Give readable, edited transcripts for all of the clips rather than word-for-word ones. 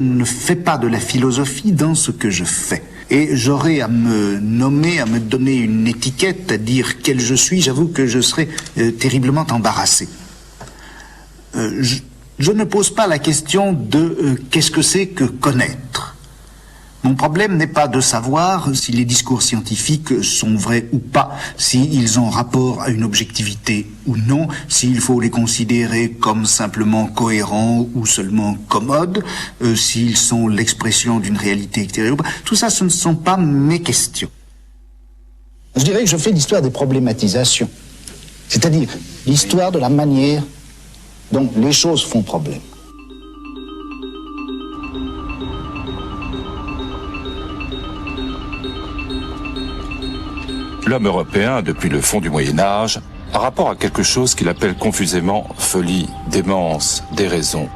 ne fais pas de la philosophie dans ce que je fais. Et j'aurais à me nommer, à me donner une étiquette, à dire quel je suis, j'avoue que je serais terriblement embarrassé. Je ne pose pas la question de qu'est-ce que c'est que connaître. Mon problème n'est pas de savoir si les discours scientifiques sont vrais ou pas, s'ils ont rapport à une objectivité ou non, s'il faut les considérer comme simplement cohérents ou seulement commodes, s'ils sont l'expression d'une réalité extérieure ou pas. Tout ça, ce ne sont pas mes questions. Je dirais que je fais l'histoire des problématisations, c'est-à-dire l'histoire de la manière dont les choses font problème. L'homme européen, depuis le fond du Moyen-Âge, a rapport à quelque chose qu'il appelle confusément folie, démence, déraison.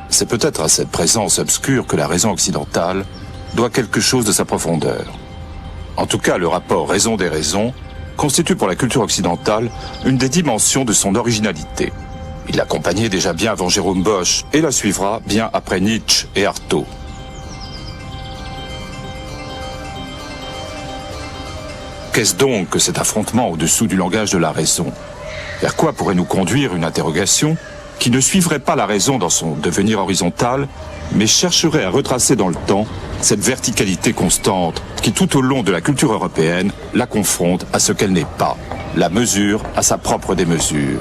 C'est peut-être à cette présence obscure que la raison occidentale doit quelque chose de sa profondeur. En tout cas, le rapport raison-déraison constitue pour la culture occidentale une des dimensions de son originalité. Il l'accompagnait déjà bien avant Jérôme Bosch et la suivra bien après Nietzsche et Artaud. Qu'est-ce donc que cet affrontement au-dessous du langage de la raison? Vers quoi pourrait nous conduire une interrogation qui ne suivrait pas la raison dans son devenir horizontal, mais chercherait à retracer dans le temps cette verticalité constante qui, tout au long de la culture européenne, la confronte à ce qu'elle n'est pas, la mesure à sa propre démesure.